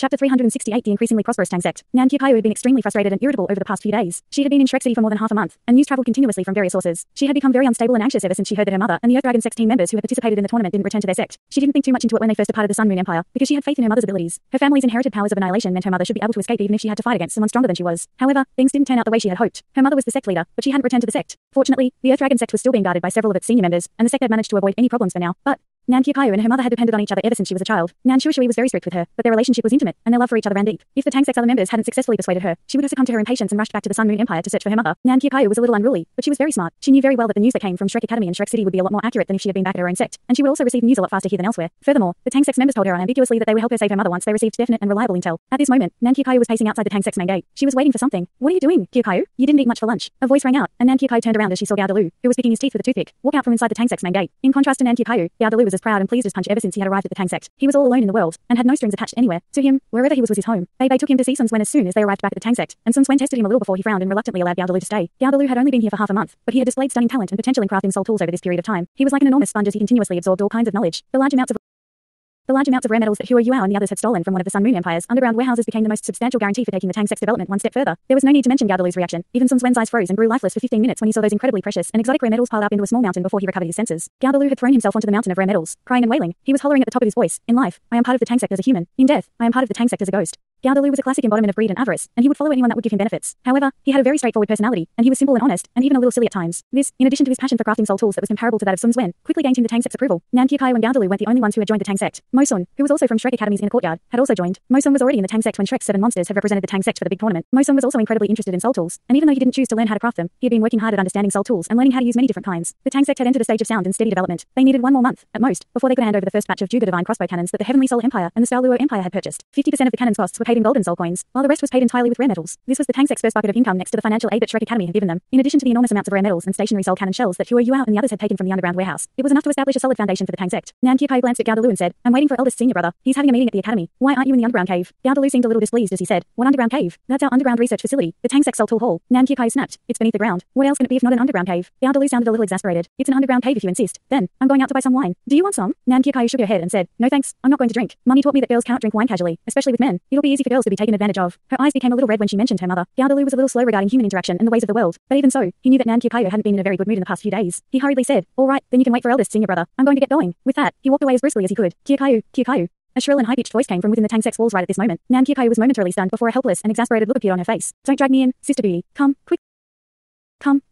Chapter 368 The Increasingly Prosperous Tang Sect. Nan Kyukayu had been extremely frustrated and irritable over the past few days. She had been in Shrek City for more than half a month, and news traveled continuously from various sources. She had become very unstable and anxious ever since she heard that her mother and the Earth Dragon Sex team members who had participated in the tournament didn't return to their sect. She didn't think too much into it when they first departed the Sun Moon Empire, because she had faith in her mother's abilities. Her family's inherited powers of annihilation meant her mother should be able to escape even if she had to fight against someone stronger than she was. However, things didn't turn out the way she had hoped. Her mother was the sect leader, but she hadn't returned to the sect. Fortunately, the Earth Dragon Sect was still being guarded by several of its senior members, and the sect had managed to avoid any problems for now. But Nan Kyukayu and her mother had depended on each other ever since she was a child. Nan Shuishui was very strict with her, but their relationship was intimate, and their love for each other ran deep. If the Tang Sect's other members hadn't successfully persuaded her, she would have succumbed to her impatience and rushed back to the Sun Moon Empire to search for her mother. Nan Kyukayu was a little unruly, but she was very smart. She knew very well that the news that came from Shrek Academy and Shrek City would be a lot more accurate than if she had been back at her own sect, and she would also receive news a lot faster here than elsewhere. Furthermore, the Tang Sect's members told her unambiguously that they would help her save her mother once they received definite and reliable intel. At this moment, Nan Kyukayu was pacing outside the Tang Sect's main gate. She was waiting for something. "What are you doing, Kyukayu? You didn't eat much for lunch." A voice rang out, and Nan Kyukayu turned around as she saw Gao Dalu, who was picking his teeth with a toothpick, walk out from inside the Tang Sect's main gate. In contrast to Nan Kyukayu, Gao Dalu was as proud and pleased as Punch ever since he had arrived at the Tang Sect. He was all alone in the world, and had no strings attached anywhere. To him, wherever he was his home. Bei Bei took him to see Sun Swen as soon as they arrived back at the Tang Sect, and Sun Swen tested him a little before he frowned and reluctantly allowed Gao Dalu to stay. Gao Dalu had only been here for half a month, but he had displayed stunning talent and potential in crafting soul tools over this period of time. He was like an enormous sponge as he continuously absorbed all kinds of knowledge. The large amounts of rare metals that Hua Yuao and the others had stolen from one of the Sun Moon Empire's underground warehouses became the most substantial guarantee for taking the Tang Sect's development one step further. There was no need to mention Gao Dalu's reaction. Even Sun Swen's eyes froze and grew lifeless for 15 minutes when he saw those incredibly precious and exotic rare metals piled up into a small mountain before he recovered his senses. Gao Dalu had thrown himself onto the mountain of rare metals, crying and wailing. He was hollering at the top of his voice. "In life, I am part of the Tang Sect as a human. In death, I am part of the Tang Sect as a ghost." Gao Dalu was a classic embodiment of greed and avarice, and he would follow anyone that would give him benefits. However, he had a very straightforward personality, and he was simple and honest, and even a little silly at times. This, in addition to his passion for crafting soul tools that was comparable to that of Sun Swen, quickly gained him the Tang Sect's approval. Nan Kyukayu and Gao Dalu weren't the only ones who had joined the Tang Sect. Mo Sun, who was also from Shrek Academy's inner courtyard, had also joined. Mo Sun was already in the Tang Sect when Shrek's 7 monsters had represented the Tang Sect for the big tournament. Mo Sun was also incredibly interested in soul tools, and even though he didn't choose to learn how to craft them, he had been working hard at understanding soul tools and learning how to use many different kinds. The Tang Sect had entered a stage of sound and steady development. They needed one more month, at most, before they could hand over the first batch of Juga Divine crossbow cannons that the Heavenly Soul Empire and the Style Luo Empire had purchased. 50% of the cannons' costs were paid in golden soul coins, while the rest was paid entirely with rare metals. This was the Tang Sect's first bucket of income next to the financial aid that Shrek Academy had given them. In addition to the enormous amounts of rare metals and stationary soul cannon shells that Hua Yuao and the others had taken from the underground warehouse, it was enough to establish a solid foundation for the Tang Sect. Nan Kyukayu glanced at Gao Dalu and said, "I'm waiting for eldest senior brother. He's having a meeting at the academy. Why aren't you in the underground cave?" Gao Dalu seemed a little displeased as he said, "What underground cave? That's our underground research facility, the Tang Sect Soul Tool Hall." Nan Kyukayu snapped, "It's beneath the ground. What else can it be if not an underground cave?" Gao Dalu sounded a little exasperated. "It's an underground cave if you insist. Then, I'm going out to buy some wine. Do you want some?" Nan Kyukayu shook her head and said, "No thanks, I'm not going to drink. Mummy taught me that girls cannot drink wine casually, especially with men. It'll be easy for girls to be taken advantage of." Her eyes became a little red when she mentioned her mother. Gao Dalu was a little slow regarding human interaction and the ways of the world, but even so, he knew that Nan Kyukayu hadn't been in a very good mood in the past few days. He hurriedly said, "All right, then you can wait for eldest senior brother. I'm going to get going." With that, he walked away as briskly as he could. "Kyukayu, Kyukayu." A shrill and high-pitched voice came from within the Tang Sect's walls right at this moment. Nan Kyukayu was momentarily stunned before a helpless and exasperated look appeared on her face. "Don't drag me in, Sister Bui. Come,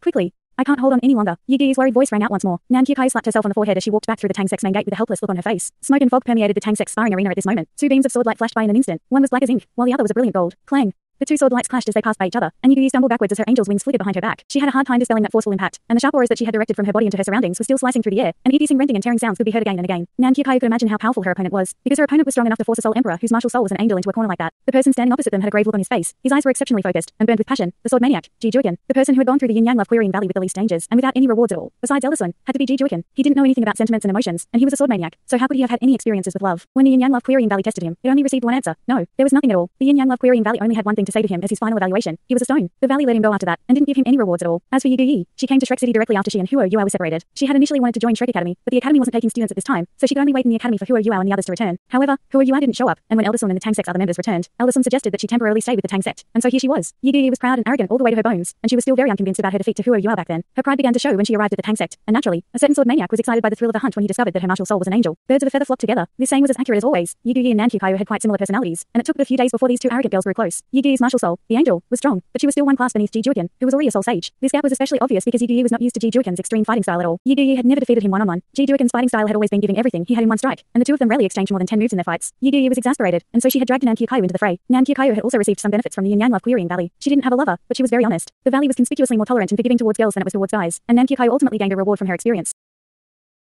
quickly. I can't hold on any longer." Yi Gui's worried voice rang out once more. Nan Kyukayu slapped herself on the forehead as she walked back through the Tang Sect's main gate with a helpless look on her face. Smoke and fog permeated the Tang Sect's sparring arena at this moment. 2 beams of sword light flashed by in an instant. One was black as ink, while the other was a brilliant gold. Clang. The 2 sword lights clashed as they passed by each other, and Yi Gui stumbled backwards as her angel's wings flickered behind her back. She had a hard time dispelling that forceful impact, and the sharp auras that she had directed from her body into her surroundings were still slicing through the air, and piercing, rending and tearing sounds could be heard again and again. Nan Kyukayu could imagine how powerful her opponent was, because her opponent was strong enough to force a Soul Emperor whose martial soul was an angel into a corner like that. The person standing opposite them had a grave look on his face. His eyes were exceptionally focused, and burned with passion. The sword maniac, Ji Juiken, the person who had gone through the Yin Yang Love Querying Valley with the least dangers, and without any rewards at all, besides Ellison, had to be Ji Juiken. He didn't know anything about sentiments and emotions, and he was a sword maniac, so how could he have had any experiences with love? When the Yin Yang Love Querying Valley tested him, it only received one answer. No, there was nothing at all. The Yin Yang Love Querying Valley only had one thing to say to him as his final evaluation. He was a stone. The valley let him go after that, and didn't give him any rewards at all. As for Yi Gui, she came to Shrek City directly after she and Hua Yuao were separated. She had initially wanted to join Shrek Academy, but the academy wasn't taking students at this time, so she could only wait in the academy for Hua Yuao and the others to return. However, Hua Yuao didn't show up, and when Elderson and the Tang Sect's other members returned, Elderson suggested that she temporarily stay with the Tang Sect, and so here she was. Yi Gui was proud and arrogant all the way to her bones, and she was still very unconvinced about her defeat to Hua Yuao back then. Her pride began to show when she arrived at the Tang Sect, and naturally, a certain sword maniac was excited by the thrill of the hunt when he discovered that her martial soul was an angel. Birds of a feather flock together. This saying was as accurate as always. Yi Gui and Nan Kyukayu had quite similar personalities, and it took but a few days before these 2 arrogant girls grew close. Yi Gui's martial soul, the angel, was strong, but she was still one class beneath Ji Juiken, who was already a soul sage. This gap was especially obvious because Yi Gui was not used to Ji Juiken's extreme fighting style at all. Yi Gui had never defeated him one-on-one. Ji Juiken's fighting style had always been giving everything he had in one strike, and the 2 of them rarely exchanged more than 10 moves in their fights. Yi Gui was exasperated, and so she had dragged Nan Kyukayu into the fray. Nan Kyukayu had also received some benefits from the Yin Yang Love Querying Valley. She didn't have a lover, but she was very honest. The valley was conspicuously more tolerant and forgiving towards girls than it was towards guys, and Nan Kyukayu ultimately gained a reward from her experience,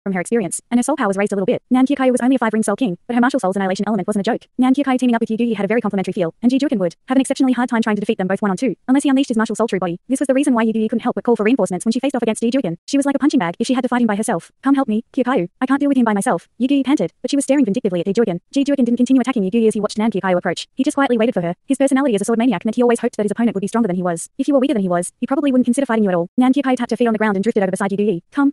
and her soul power was raised a little bit. Nan Kyukayu was only a 5-ring soul king, but her martial soul's annihilation element wasn't a joke. Nan Kyukayu teaming up with Yi Gui had a very complementary feel, and Ji Juiken would have an exceptionally hard time trying to defeat them both 1-on-2, unless he unleashed his martial soul true body. This was the reason why Yi Gui couldn't help but call for reinforcements when she faced off against Ji Juiken. She was like a punching bag if she had to fight him by herself. "Come help me, Kyukayu. I can't deal with him by myself." Yi Gui panted, but she was staring vindictively at Ji Juiken. Ji Juiken didn't continue attacking Yi Gui as he watched Nan Kyukayu approach. He just quietly waited for her. His personality as a sword maniac meant he always hoped that his opponent would be stronger than he was. If he were weaker than he was, he probably wouldn't consider fighting you at all. Nan Kyukayu tapped her feet on the ground and drifted over beside Yi Gui. Come.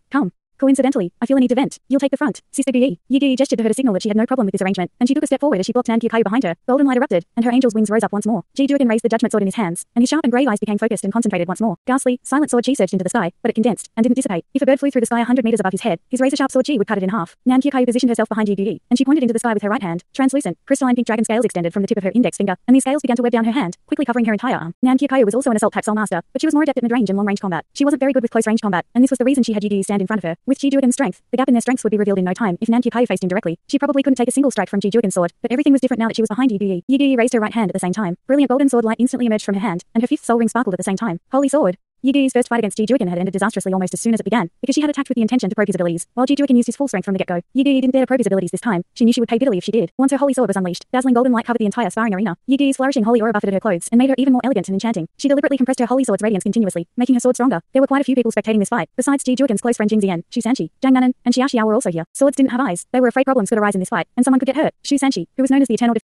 Coincidentally, I feel a need to vent. You'll take the front, Sister Yi. Yi gestured to her to signal that she had no problem with this arrangement, and she took a step forward as she blocked Nan Kyukayu behind her. Golden light erupted, and her angel's wings rose up once more. Ji Duogan raised the judgment sword in his hands, and his sharp and grey eyes became focused and concentrated once more. Ghastly, silent sword chi surged into the sky, but it condensed and didn't dissipate. If a bird flew through the sky 100 meters above his head, his razor-sharp sword chi would cut it in half. Nan Kyukayu positioned herself behind Yi, and she pointed into the sky with her right hand. Translucent, crystalline pink dragon scales extended from the tip of her index finger, and these scales began to web down her hand, quickly covering her entire arm. Nan Kyukayu was also an assault-type soul master, but she was more adept at mid-range and long-range combat. She wasn't very good with close-range combat, and this was the reason she had Yi stand in front of her. With Ji Duogan's strength, the gap in their strengths would be revealed in no time if Nan Kyukayu faced him directly. She probably couldn't take a single strike from Ji Duogan's sword, but everything was different now that she was behind Yi. Yi raised her right hand at the same time. Brilliant golden sword light instantly emerged from her hand, and her fifth soul ring sparkled at the same time. Holy sword! Yi-Gi's first fight against Ji Duogan had ended disastrously almost as soon as it began, because she had attacked with the intention to probe his abilities, while Ji Duogan used his full strength from the get-go. Yi-Gi didn't dare to probe his abilities this time. She knew she would pay bitterly if she did. Once her holy sword was unleashed, dazzling golden light covered the entire sparring arena. Yi-Gi's flourishing holy aura buffeted her clothes and made her even more elegant and enchanting. She deliberately compressed her holy sword's radiance continuously, making her sword stronger. There were quite a few people spectating this fight. Besides Ji Duogan's close friend Jing Zian, Shu Sanqi, Zhang Nanan, and Xia Xiao were also here. Swords didn't have eyes. They were afraid problems could arise in this fight, and someone could get hurt. Shu Sanqi, who was known as the Eternal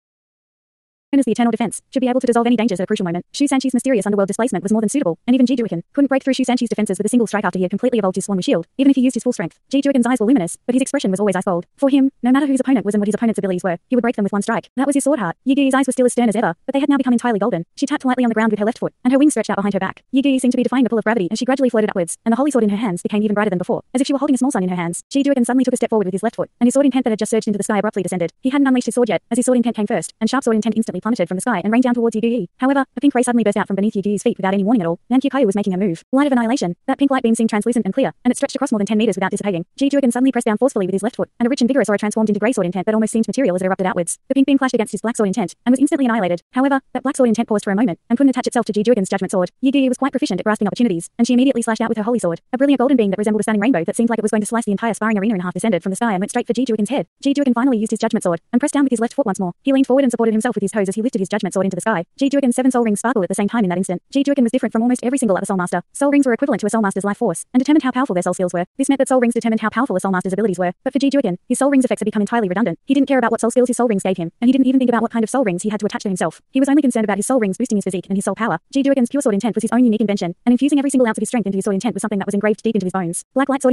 Defense, should be able to dissolve any dangers at a crucial moment. Shu Sanqi's mysterious underworld displacement was more than suitable, and even Ji Duogan couldn't break through Shu Sanqi's defenses with a single strike after he had completely evolved his Swan Wu shield, even if he used his full strength. Ji Duogan's eyes were luminous, but his expression was always ice cold. For him, no matter whose opponent was and what his opponent's abilities were, he would break them with one strike. That was his sword heart. Yi-Gi's eyes were still as stern as ever, but they had now become entirely golden. She tapped lightly on the ground with her left foot, and her wings stretched out behind her back. Yi-Gi seemed to be defying the pull of gravity as she gradually floated upwards, and the holy sword in her hands became even brighter than before, as if she were holding a small sun in her hands. Ji Duogan suddenly took a step forward with his left foot, and his sword intent that had just surged into the sky abruptly descended. He hadn't unleashed his sword yet, as his sword intent came first, and sharp sword intent instantly plummeted from the sky and rained down towards Yi. However, a pink ray suddenly burst out from beneath Yi-Gi's feet without any warning at all. Nan Kyukayu was making a move. Light of annihilation. That pink light beam seemed translucent and clear, and it stretched across more than 10 meters without dissipating. Ji Duogan suddenly pressed down forcefully with his left foot, and a rich and vigorous aura transformed into grey sword intent that almost seemed material as it erupted outwards. The pink beam clashed against his black sword intent, and was instantly annihilated. However, that black sword intent paused for a moment, and couldn't attach itself to Ji Duogan's judgment sword. Yi was quite proficient at grasping opportunities, and she immediately slashed out with her holy sword. A brilliant golden beam that resembled a stunning rainbow that seemed like it was going to slice the entire sparring arena in half descended from the sky and went straight for Ji Duogan's head. Ji Duogan finally used his judgment sword, and pressed down with his left foot once more. He leaned forward and supported himself with his toes as he lifted his judgment sword into the sky. Ji Duogan's 7 soul rings sparkled at the same time in that instant. Ji Duogan was different from almost every single other soul master. Soul rings were equivalent to a soul master's life force, and determined how powerful their soul skills were. This meant that soul rings determined how powerful a soul master's abilities were. But for Ji Duogan, his soul rings effects had become entirely redundant. He didn't care about what soul skills his soul rings gave him, and he didn't even think about what kind of soul rings he had to attach to himself. He was only concerned about his soul rings boosting his physique and his soul power. Ji Duogan's pure sword intent was his own unique invention, and infusing every single ounce of his strength into his sword intent was something that was engraved deep into his bones. Black light soared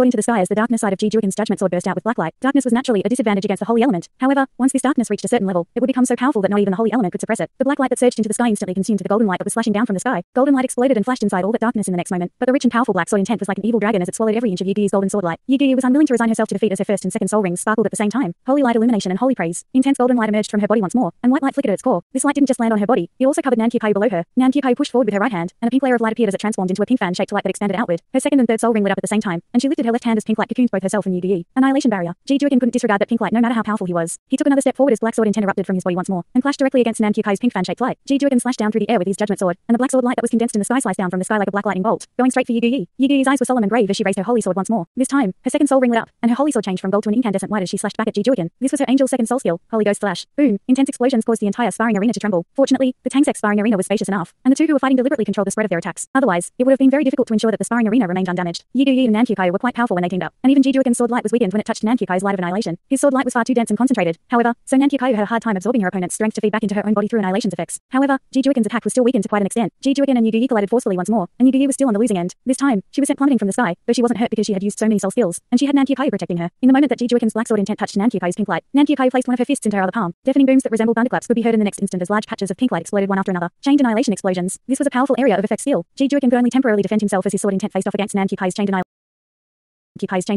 into the sky as the darkness side of Ji Duogan's judgment sword burst out with black light. Darkness was naturally a disadvantage against the holy element. However, once this darkness reached a certain level, it would become so powerful that not even the holy element could suppress it. The black light that surged into the sky instantly consumed the golden light that was slashing down from the sky. Golden light exploded and flashed inside all but darkness in the next moment, but the rich and powerful black sword intent was like an evil dragon as it swallowed every inch of Yi-Gi's golden sword light. Yi-Gi was unwilling to resign herself to defeat as her first and second soul rings sparkled at the same time. Holy light illumination and holy praise. Intense golden light emerged from her body once more, and white light flickered at its core. This light didn't just land on her body, it also covered Nan Kyukayu below her. Nan Kyukayu pushed forward with her right hand, and a pink layer of light appeared as it transformed into a pink fan-shaped light that expanded outward. Her second and third soul ring lit up at the same time, and she lifted her left hand as pink light cocooned both herself and Yi. Annihilation barrier. Ji Duogan couldn't disregard that pink light no matter how powerful he was. He took another step forward as black sword intent erupted from his body once more, and clashed directly against Nan Kyukai's pink fan-shaped light. Ji Duogan slashed down through the air with his judgment sword, and the black sword light that was condensed in the sky sliced down from the sky like a black lightning bolt, going straight for Yi. Yi's eyes were solemn and grave as she raised her holy sword once more. This time, her second soul ring lit up, and her holy sword changed from gold to an incandescent white as she slashed back at Ji Duogan. This was her angel's second soul skill, Holy Ghost Flash. Boom! Intense explosions caused the entire sparring arena to tremble. Fortunately, the Tangsex sparring arena was spacious enough, and the two who were fighting deliberately controlled the spread of their attacks. Otherwise, it would have been very difficult to ensure that the sparring arena remained undamaged. Yi and Nan Kyukayu were quite powerful when they teamed up, and even Ji Duogan's sword light was weakened when it touched Nan Kyukai's light of annihilation. His sword light was far too dense and concentrated. However, so Nan Kyukayu had a hard time absorbing her opponent's strength to feed back into her own body through annihilation's effects. However, Ji Duogan's attack was still weakened to quite an extent. Ji Duogan and Yi collided forcefully once more, and Yi was still on the losing end. This time, she was sent plummeting from the sky, though she wasn't hurt because she had used so many soul skills, and she had Nan Kyukayu protecting her. In the moment that Ji Duogan's black sword intent touched Nan Kyukai's pink light, Nan Kyukayu placed one of her fists into her other palm. Deafening booms that resembled thunderclaps could be heard in the next instant as large patches of pink light exploded one after another. Chained annihilation explosions. This was a powerful area of effect skill. Ji Duogan could only temporarily defend himself as his sword intent faced off against Nan Kyukai's chained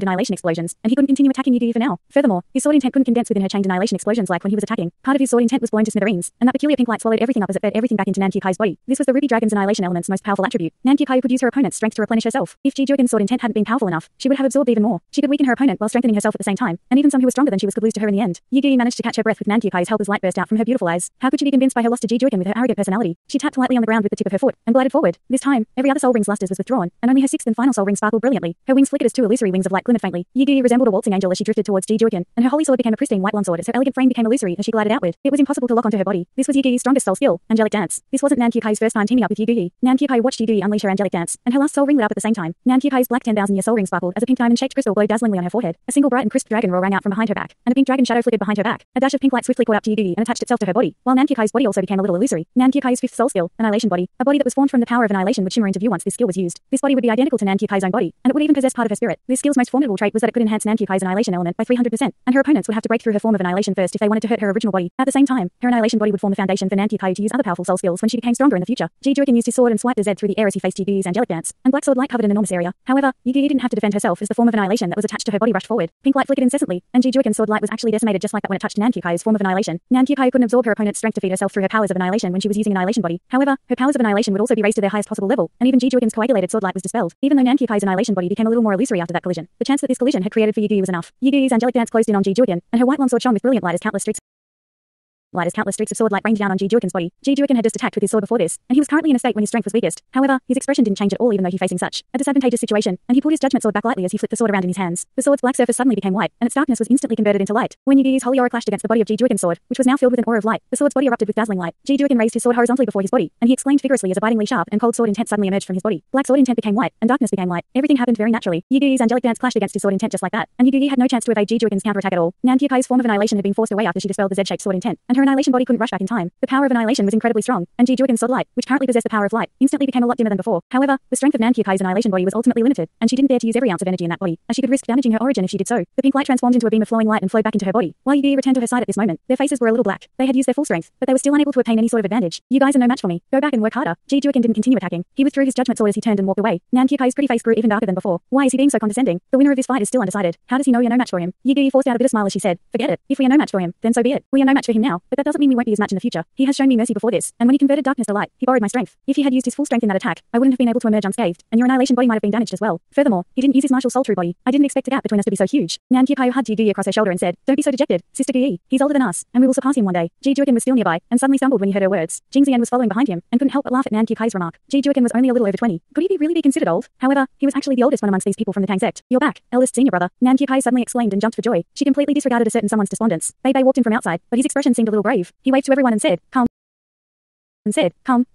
annihilation explosions, and he couldn't continue attacking Yi for now. Furthermore, his sword intent couldn't condense within her chained annihilation explosions like when he was attacking. Part of his sword intent was blown to smithereens, and that peculiar pink light swallowed everything up as it fed everything back into Nan Kyukai's body. This was the ruby dragon's annihilation element's most powerful attribute. Nan Kyukayu could use her opponent's strength to replenish herself. If Ji Duogan's sword intent hadn't been powerful enough, she would have absorbed even more. She could weaken her opponent while strengthening herself at the same time, and even some who were stronger than she was could lose to her in the end. Yi managed to catch her breath with Nan Kyukai's help as light burst out from her beautiful eyes. How could she be convinced by her loss to Ji Duogan with her arrogant personality? She tapped lightly on the ground with the tip of her foot and glided forward. This time, every other soul ring's lusters was withdrawn, and only her sixth and final soul ring sparkled brilliantly. Her wings flickered as two illusory fiery wings of light glimmered faintly. Yi resembled a waltzing angel as she drifted towards Ji Juoken, and her holy sword became a pristine white blonde sword as her elegant frame became illusory as she glided outward. It was impossible to lock onto her body. This was Yi strongest soul skill, angelic dance. This wasn't Nan Qiuhai's first time teaming up with Yi. Nan Qiuhai watched Yi unleash her angelic dance, and her last soul ring lit up at the same time. Nan Qiuhai's black 10,000-year soul ring sparkled as a pink diamond-shaped crystal glowed dazzlingly on her forehead. A single bright and crisp dragon roar rang out from behind her back, and a pink dragon shadow flickered behind her back. A dash of pink light swiftly caught up to Yi and attached itself to her body, while Nan Qiuhai's body also became a little illusory. Nan Qiuhai's fifth soul skill, annihilation body, a body that was formed from the power of annihilation would shimmer into view once this skill was used. This body would be identical to Nan Qiuhai's own body, and it would even possess part of her spirit. This skill's most formidable trait was that it could enhance Nan Qiuhai's annihilation element by 300%, and her opponents would have to break through her form of annihilation first if they wanted to hurt her original body. At the same time, her annihilation body would form the foundation for Nan Qiuhai to use other powerful soul skills when she became stronger in the future. Ji Juoken used his sword and swiped a Z through the air as he faced Yi's angelic dance, and black sword light covered an enormous area. However, Yi didn't have to defend herself as the form of annihilation that was attached to her body rushed forward. Pink light flickered incessantly, and Ji Juoken's sword light was actually decimated just like that when it touched Nan Qiuhai's form of annihilation. Nan Qiuhai couldn't absorb her opponent's strength to feed herself through her powers of annihilation when she was using annihilation body. However, her powers of annihilation would also be raised to their highest possible level, and even Ji Juoken's coagulated sword light was dispelled. Even though Nan Qiuhai's annihilation body became a little more illusory after that collision, the chance that this collision had created for Yi was enough. Yi's angelic dance closed in on Ji Juoken, and her white long sword shone with brilliant light as countless streaks of sword light rained down on Ji Juoken's body. Ji Juoken had just attacked with his sword before this, and he was currently in a state when his strength was weakest. However, his expression didn't change at all even though he facing such a disadvantageous situation, and he pulled his judgment sword back lightly as he flipped the sword around in his hands. The sword's black surface suddenly became white, and its darkness was instantly converted into light. When Yi's holy aura clashed against the body of Ji Juoken's sword, which was now filled with an aura of light, the sword's body erupted with dazzling light. Ji Juoken raised his sword horizontally before his body, and he exclaimed vigorously as a bitingly sharp and cold sword intent suddenly emerged from his body. Black sword intent became white, and darkness became light. Everything happened very naturally. Yi's angelic dance clashed against his sword intent just like that, and Yi had no chance to evade Ji Juoken's counterattack at all. Nan Qiuhai's form of annihilation had been forced away after she dispelled the Z-shaped sword intent, and her annihilation body couldn't rush back in time. The power of annihilation was incredibly strong, and Ji Juoken's sword light, which currently possessed the power of light, instantly became a lot dimmer than before. However, the strength of Nan Qiuhai's annihilation body was ultimately limited, and she didn't dare to use every ounce of energy in that body, as she could risk damaging her origin if she did so. The pink light transformed into a beam of flowing light and flowed back into her body. While Yi returned to her side at this moment, their faces were a little black. They had used their full strength, but they were still unable to obtain any sort of advantage. You guys are no match for me. Go back and work harder. Ji Juoken didn't continue attacking. He withdrew his judgment sword as he turned and walked away. Nan Qiuhai's pretty face grew even darker than before. Why is he being so condescending? The winner of this fight is still undecided. How does he know you're no match for him? Yi forced out a bitter smile as she said, forget it. If we are no match for him, then so be it. We are no match for him now, but that doesn't mean we won't be his match in the future. He has shown me mercy before this, and when he converted darkness to light, he borrowed my strength. If he had used his full strength in that attack, I wouldn't have been able to emerge unscathed, and your annihilation body might have been damaged as well. Furthermore, he didn't use his martial soul true body. I didn't expect the gap between us to be so huge. Nan Qiuhai hugged Yi across her shoulder and said, don't be so dejected, Sister Yi. He's older than us, and we will surpass him one day. Ji Juoken was still nearby, and suddenly stumbled when he heard her words. Jing Zian was following behind him, and couldn't help but laugh at Nan Qiuhai's remark. Ji Juoken was only a little over 20. Could he really be considered old? However, he was actually the oldest one amongst these people from the Tang sect. You're back, eldest senior brother. Nan Qiuhai suddenly exclaimed and jumped for joy. She completely disregarded a certain someone's despondence. Bei Bei walked in from outside, but his expression seemed a little grave. He waved to everyone and said, come,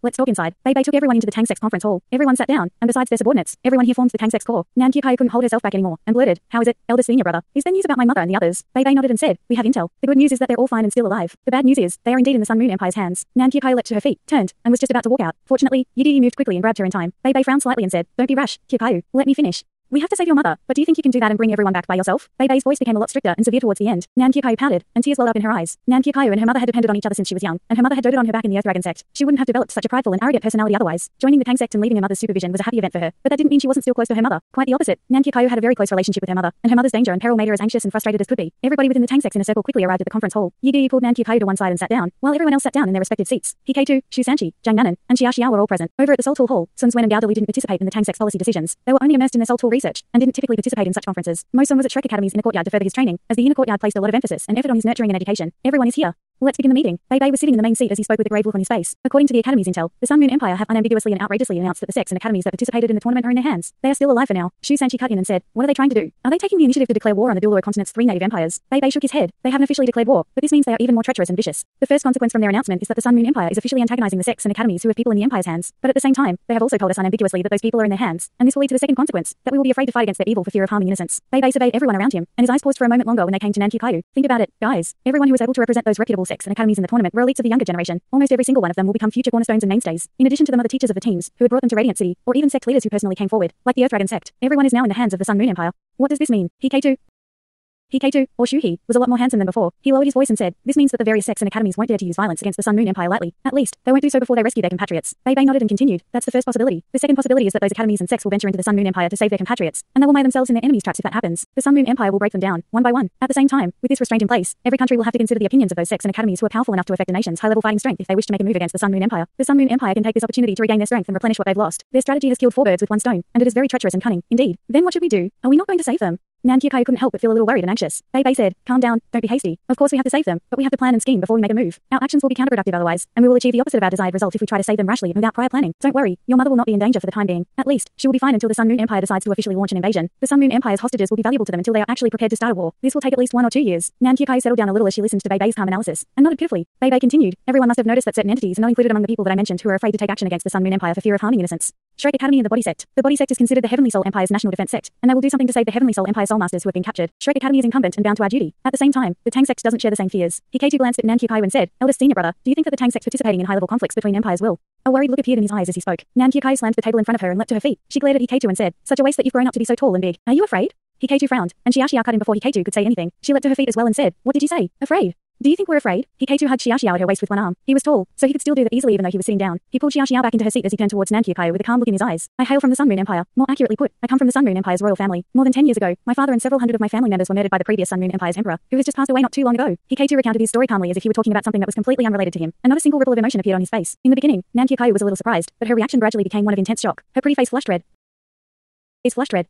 let's talk inside. Bei Bei took everyone into the Tang Sect's conference hall. Everyone sat down, and besides their subordinates, everyone here formed the Tang Sect's core. Nan Qiuhai couldn't hold herself back anymore, and blurted, how is it, eldest senior brother? Is there news about my mother and the others? Bei Bei nodded and said, we have intel. The good news is that they're all fine and still alive. The bad news is, they are indeed in the Sun Moon Empire's hands. Nan Qiuhai leapt to her feet, turned, and was just about to walk out. Fortunately, Yi moved quickly and grabbed her in time. Bei Bei frowned slightly and said, don't be rash, Qiuhai. Let me finish. We have to save your mother, but do you think you can do that and bring everyone back by yourself? Bei Bei's voice became a lot stricter and severe towards the end. Nan Qiuhai pouted, and tears welled up in her eyes. Nan Qiuhai and her mother had depended on each other since she was young, and her mother had doted on her back in the Earth Dragon sect. She wouldn't have developed such a prideful and arrogant personality otherwise. Joining the Tang sect and leaving her mother's supervision was a happy event for her, but that didn't mean she wasn't still close to her mother. Quite the opposite. Nan Qiuhai had a very close relationship with her mother, and her mother's danger and peril made her as anxious and frustrated as could be. Everybody within the Tang sect's inner circle quickly arrived at the conference hall. Yi pulled Nan Qiuhai to one side and sat down, while everyone else sat down in their respective seats. He-Kai-Tu, Shu Sanqi, Zhang Nanan, and Xia Xiao were all present. Over at the Soul Tool Hall, Sun Swen and Gao Deli didn't participate in the Tang sect's policy decisions. They were only immersed in their Soul Tool research, and didn't typically participate in such conferences. Mo Sung was at Shrek Academy's inner courtyard to further his training, as the inner courtyard placed a lot of emphasis and effort on his nurturing and education. Everyone is here. Let's begin the meeting. Bei Bei was sitting in the main seat as he spoke with a grave look on his face. According to the Academy's intel, the Sun Moon Empire have unambiguously and outrageously announced that the sects and academies that participated in the tournament are in their hands. They are still alive for now. Shu Sanqi cut in and said, what are they trying to do? Are they taking the initiative to declare war on the Dual Continent's 3 native empires? Bei Bei shook his head. They haven't officially declared war, but this means they are even more treacherous and vicious. The first consequence from their announcement is that the Sun Moon Empire is officially antagonizing the sects and academies who have people in the empire's hands. But at the same time, they have also told us unambiguously that those people are in their hands, and this will lead to the second consequence, that we will be afraid to fight against their evil for fear of harming innocents. Bei Bei surveyed everyone around him, and his eyes paused for a moment longer when they came to Nan Qiuhai. Think about it, guys. Everyone who is able to represent those reputable sects and academies in the tournament were elites of the younger generation. Almost every single one of them will become future cornerstones and mainstays. In addition to them are the teachers of the teams, who had brought them to Radiant City, or even sect leaders who personally came forward, like the Earth Dragon sect. Everyone is now in the hands of the Sun Moon Empire. What does this mean? He-Kai-Tu, or Shu-He, was a lot more handsome than before. He lowered his voice and said, this means that the various sects and academies won't dare to use violence against the Sun Moon Empire lightly. At least, they won't do so before they rescue their compatriots. Bei Bei nodded and continued, that's the first possibility. The second possibility is that those academies and sects will venture into the Sun Moon Empire to save their compatriots, and they will mire themselves in their enemies' traps if that happens. The Sun Moon Empire will break them down, one by one. At the same time, with this restraint in place, every country will have to consider the opinions of those sects and academies who are powerful enough to affect a nation's high-level fighting strength if they wish to make a move against the Sun Moon Empire. The Sun Moon Empire can take this opportunity to regain their strength and replenish what they've lost. Their strategy has killed 4 birds with one stone, and it is very treacherous and cunning. Indeed. Then what should we do? Are we not going to save them? Nan Kyukai couldn't help but feel a little worried and anxious. Bei Bei said, calm down, don't be hasty. Of course we have to save them, but we have to plan and scheme before we make a move. Our actions will be counterproductive otherwise, and we will achieve the opposite of our desired result if we try to save them rashly and without prior planning. Don't worry, your mother will not be in danger for the time being. At least, she will be fine until the Sun Moon Empire decides to officially launch an invasion. The Sun Moon Empire's hostages will be valuable to them until they are actually prepared to start a war. This will take at least 1 or 2 years. Nan Kyukai settled down a little as she listened to Bei Bei's calm analysis, and nodded pitifully. Bei Bei continued, everyone must have noticed that certain entities are not included among the people that I mentioned who are afraid to take action against the Sun Moon Empire for fear of harming innocents. Shrek Academy and the Body Sect. The Body Sect is considered the Heavenly Soul Empire's national defense sect, and they will do something to save the Heavenly Soul Empire Soulmasters who have been captured. Shrek Academy is incumbent and bound to our duty. At the same time, the Tang Sect doesn't share the same fears. Hikaiju glanced at Nan Kyukai and said, eldest senior brother, do you think that the Tang Sect participating in high-level conflicts between empires will? A worried look appeared in his eyes as he spoke. Nan Kyukai slammed the table in front of her and leapt to her feet. She glared at Hikaiju and said, such a waste that you've grown up to be so tall and big. Are you afraid? Hikaiju frowned, and Xiaoxiao cut him before Hikaiju could say anything. She leapt to her feet as well and said, what did you say? Afraid? Do you think we're afraid? Hikaiju hugged Xiaoxiao at her waist with one arm. He was tall, so he could still do that easily even though he was sitting down. He pulled Xiaoxiao back into her seat as he turned towards Nan Kyukai with a calm look in his eyes. I hail from the Sun Moon Empire. More accurately put, I come from the Sun Moon Empire's royal family. More than 10 years ago, my father and several hundred of my family members were murdered by the previous Sun Moon Empire's emperor, who has just passed away not too long ago. Hikaiju recounted his story calmly as if he were talking about something that was completely unrelated to him, and not a single ripple of emotion appeared on his face. In the beginning, Nan Kyukai was a little surprised, but her reaction gradually became one of intense shock. Her pretty face flushed red,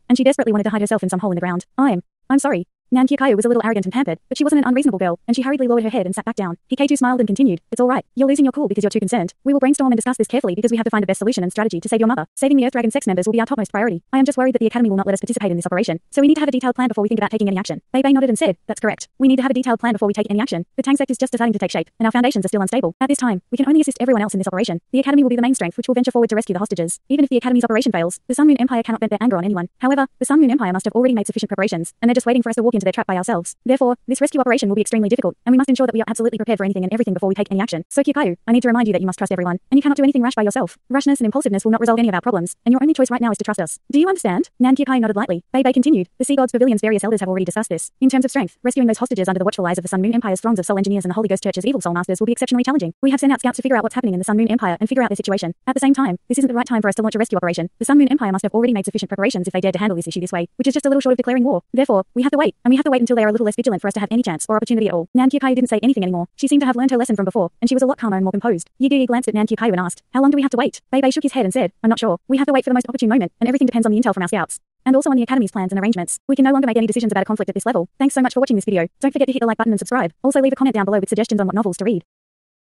and she desperately wanted to hide herself in some hole in the ground. I'm sorry. Nan Kyukai was a little arrogant and pampered, but she wasn't an unreasonable girl, and she hurriedly lowered her head and sat back down. Hikaiju smiled and continued, it's all right. You're losing your cool because you're too concerned. We will brainstorm and discuss this carefully because we have to find the best solution and strategy to save your mother. Saving the Earth Dragon sex members will be our topmost priority. I am just worried that the Academy will not let us participate in this operation, so we need to have a detailed plan before we think about taking any action. Bei Bei nodded and said, that's correct. We need to have a detailed plan before we take any action. The Tang Sect is just starting to take shape, and our foundations are still unstable. At this time, we can only assist everyone else in this operation. The Academy will be the main strength which will venture forward to rescue the hostages. Even if the Academy's operation fails, the Sun Moon Empire cannot vent their anger on anyone. However, the Sun Moon Empire must have already made sufficient preparations, and they're just waiting for us to walk into their trap by ourselves. Therefore, this rescue operation will be extremely difficult, and we must ensure that we are absolutely prepared for anything and everything before we take any action. So Kyukai, I need to remind you that you must trust everyone, and you cannot do anything rash by yourself. Rashness and impulsiveness will not resolve any of our problems, and your only choice right now is to trust us. Do you understand? Nan Kyukai nodded lightly. Bei Bei continued, the Sea God's Pavilion's various elders have already discussed this. In terms of strength, rescuing those hostages under the watchful eyes of the Sun Moon Empire's throngs of soul engineers and the Holy Ghost Church's evil soul masters will be exceptionally challenging. We have sent out scouts to figure out what's happening in the Sun Moon Empire and figure out their situation. At the same time, this isn't the right time for us to launch a rescue operation. The Sun Moon Empire must have already made sufficient preparations if they dared to handle this issue this way, which is just a little short of declaring war. Therefore, we have to wait, and we have to wait until they are a little less vigilant for us to have any chance or opportunity at all. Nan Kyukai didn't say anything anymore. She seemed to have learned her lesson from before, and she was a lot calmer and more composed. Yi Guyi glanced at Nan Kyukai and asked, how long do we have to wait? Bei Bei shook his head and said, I'm not sure. We have to wait for the most opportune moment, and everything depends on the intel from our scouts. And also on the Academy's plans and arrangements. We can no longer make any decisions about a conflict at this level. Thanks so much for watching this video. Don't forget to hit the like button and subscribe. Also leave a comment down below with suggestions on what novels to read.